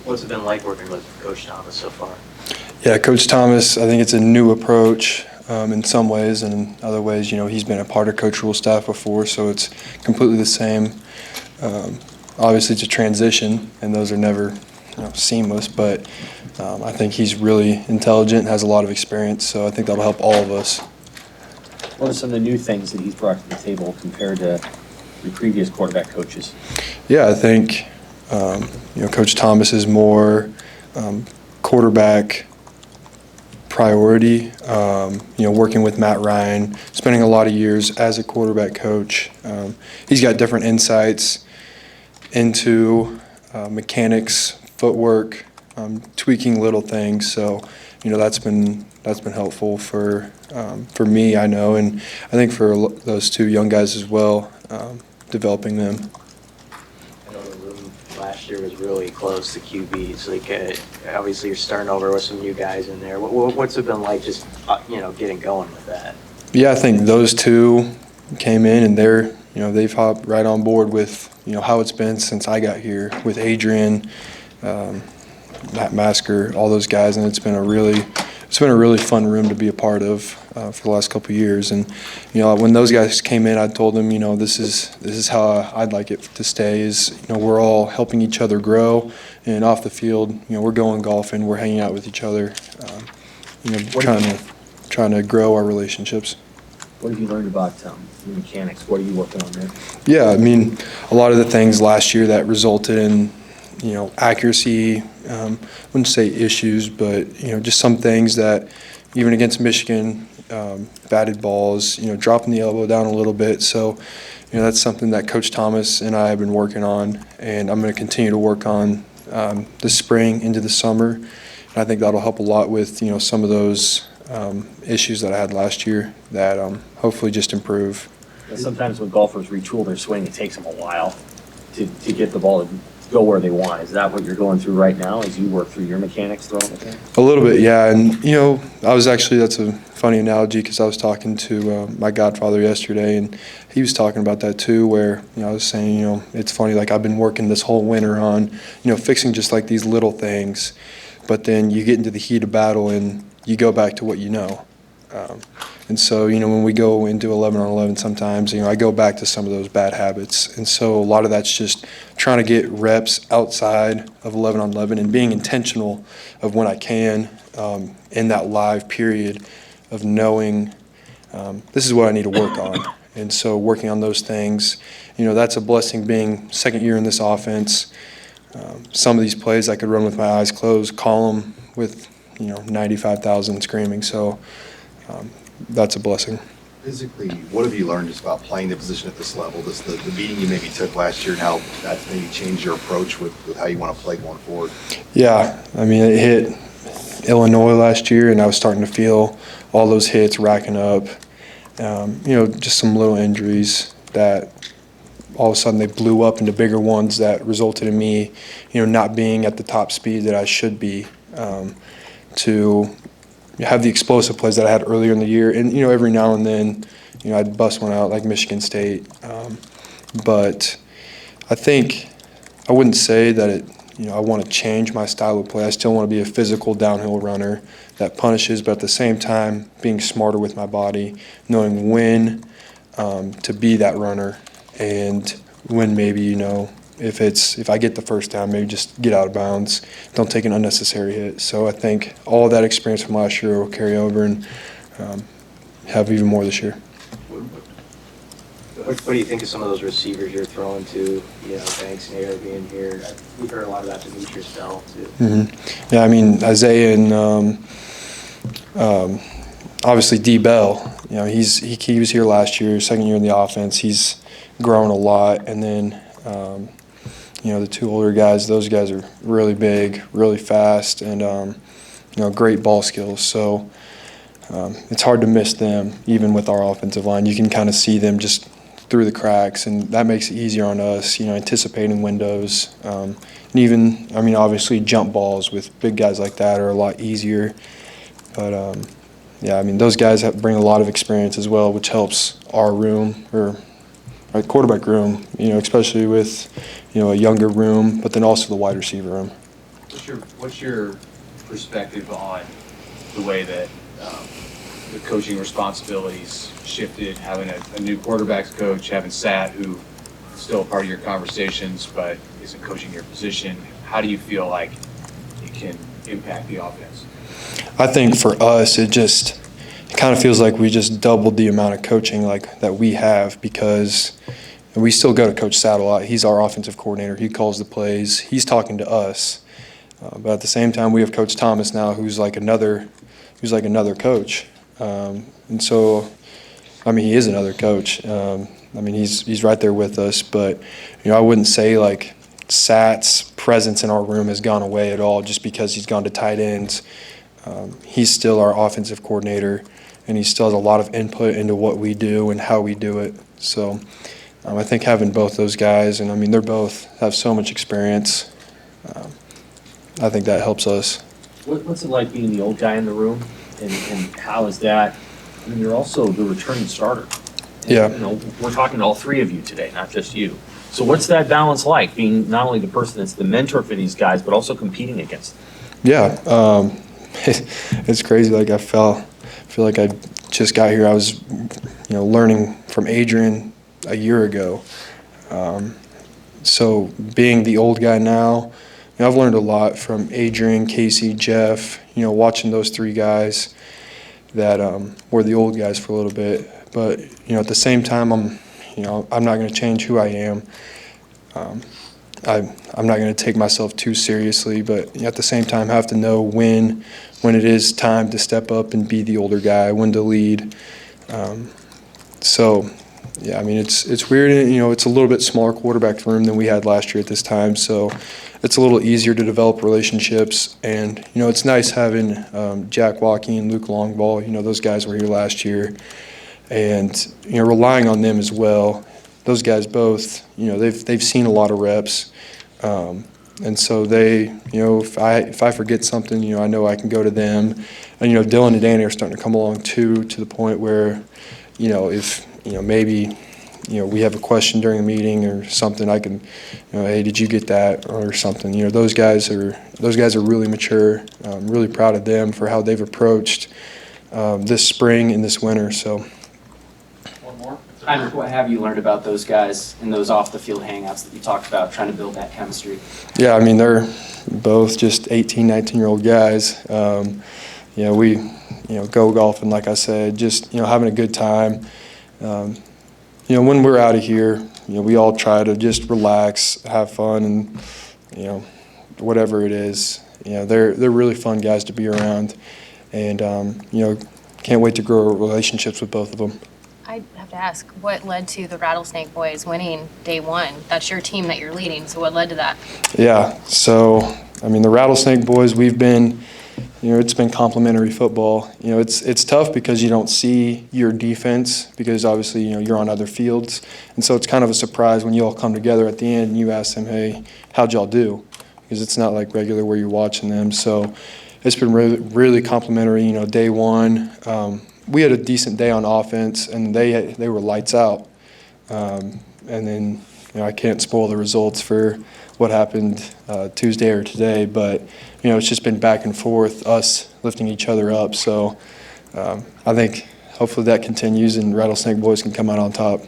What's it been like working with Coach Thomas so far? Yeah, Coach Thomas, I think it's a new approach in some ways, and in other ways, he's been a part of Coach Rhule's staff before, so it's completely the same. Obviously, it's a transition, and those are never seamless, but I think he's really intelligent and has a lot of experience, so I think that'll help all of us. What are some of the new things that he's brought to the table compared to the previous quarterback coaches? Yeah, I think Coach Thomas is more quarterback priority. Working with Matt Ryan, spending a lot of years as a quarterback coach. He's got different insights into mechanics, footwork, tweaking little things. So, that's been helpful for me, I know, and I think for those two young guys as well, developing them. I know the room last year was really close to QBs. Obviously you're starting over with some new guys in there. What's it been like just getting going with that? Yeah, I think those two came in and they've hopped right on board with how it's been since I got here with Adrian, Matt Masker, all those guys, and it's been a really fun room to be a part of for the last couple of years. And when those guys came in, I told them this is how I'd like it to stay. Is we're all helping each other grow, and off the field, we're going golfing, we're hanging out with each other, trying to grow our relationships. What have you learned about the mechanics? What are you working on there? Yeah, a lot of the things last year that resulted in accuracy, I wouldn't say issues, but just some things that even against Michigan, batted balls, dropping the elbow down a little bit. So that's something that Coach Thomas and I have been working on, and I'm going to continue to work on this spring into the summer. And I think that'll help a lot with some of those issues that I had last year that hopefully just improve. Sometimes when golfers retool their swing, it takes them a while to get the ball to go where they want. Is that what you're going through right now as you work through your mechanics throwing the thing? A little bit, yeah. And that's a funny analogy because I was talking to my godfather yesterday, and he was talking about that too, where I was saying it's funny, like I've been working this whole winter on fixing just like these little things, but then you get into the heat of battle and you go back to what you know. And so, when we go into 11 on 11 sometimes, I go back to some of those bad habits. And so a lot of that's just trying to get reps outside of 11 on 11 and being intentional of when I can in that live period of knowing this is what I need to work on. And so working on those things, that's a blessing being second year in this offense. Some of these plays I could run with my eyes closed, call them with 95,000 screaming. So that's a blessing. Physically, what have you learned just about playing the position at this level? The beating you maybe took last year and how that's maybe changed your approach with how you want to play going forward? Yeah, it hit Illinois last year, and I was starting to feel all those hits racking up. Just some little injuries that all of a sudden they blew up into bigger ones that resulted in me, not being at the top speed that I should be to have the explosive plays that I had earlier in the year. And, every now and then, I'd bust one out like Michigan State. But I think I wouldn't say that I want to change my style of play. I still want to be a physical downhill runner that punishes, but at the same time being smarter with my body, knowing when to be that runner and when maybe, if I get the first down, maybe just get out of bounds, don't take an unnecessary hit. So I think all of that experience from last year will carry over and have even more this year. What do you think of some of those receivers you're throwing to, Banks and Air being here? We've heard a lot of that to Demetrius Bell, too. Mm-hmm. Yeah, Isaiah and obviously D. Bell, he was here last year, second year in the offense. He's grown a lot. And then, the two older guys, those guys are really big, really fast, and, great ball skills. So it's hard to miss them, even with our offensive line. You can kind of see them just through the cracks, and that makes it easier on us, anticipating windows. And even, obviously jump balls with big guys like that are a lot easier. But, those guys bring a lot of experience as well, which helps our room, or our quarterback room, especially with, a younger room, but then also the wide receiver room. What's your perspective on the way that the coaching responsibilities shifted, having a new quarterbacks coach, having Sat, who is still a part of your conversations but isn't coaching your position? How do you feel like it can impact the offense? I think for us, it kind of feels like we just doubled the amount of coaching like that we have, because we still go to Coach Sat a lot. He's our offensive coordinator. He calls the plays. He's talking to us. But at the same time, we have Coach Thomas now, who's like another coach. And so, I mean, he is another coach. I mean, he's right there with us. But I wouldn't say like Sat's presence in our room has gone away at all just because he's gone to tight ends. He's still our offensive coordinator, and he still has a lot of input into what we do and how we do it. So I think having both those guys, and I mean, they both have so much experience, I think that helps us. What's it like being the old guy in the room, and how is that? I mean, you're also the returning starter. And, Yeah. We're talking to all three of you today, not just you. So what's that balance like, being not only the person that's the mentor for these guys, but also competing against them? Yeah, it's crazy. Like I feel like I just got here. I was, learning from Adrian a year ago. So being the old guy now, I've learned a lot from Adrian, Casey, Jeff. Watching those three guys that were the old guys for a little bit. But at the same time, I'm not going to change who I am. I'm not going to take myself too seriously, but at the same time, have to know when it is time to step up and be the older guy, when to lead. So, yeah, I mean, it's weird. It's a little bit smaller quarterback room than we had last year at this time, so it's a little easier to develop relationships. And it's nice having Jack Walkie and Luke Longball. Those guys were here last year, and relying on them as well. Those guys both, they've seen a lot of reps, and so they, if I forget something, I know I can go to them. And Dylan and Danny are starting to come along too, to the point where, if maybe we have a question during a meeting or something, I can, hey, did you get that or something? Those guys are really mature. I'm really proud of them for how they've approached this spring and this winter. So. Heinrich, what have you learned about those guys in those off-the-field hangouts that you talked about, trying to build that chemistry? Yeah, I mean, they're both just 18, 19-year-old guys. We, go golfing, like I said, just, having a good time. When we're out of here, we all try to just relax, have fun, and, whatever it is. They're really fun guys to be around. And, can't wait to grow relationships with both of them. I have to ask, what led to the Rattlesnake Boys winning day one? That's your team that you're leading, so what led to that? Yeah, so, I mean, the Rattlesnake Boys, we've been, it's been complimentary football. It's tough because you don't see your defense because obviously, you're on other fields. And so it's kind of a surprise when you all come together at the end and you ask them, hey, how'd y'all do? Because it's not like regular where you're watching them. So it's been really, really complimentary. Day one, we had a decent day on offense, and they were lights out. And then, I can't spoil the results for what happened Tuesday or today, but, it's just been back and forth, us lifting each other up. So I think hopefully that continues and Rattlesnake Boys can come out on top.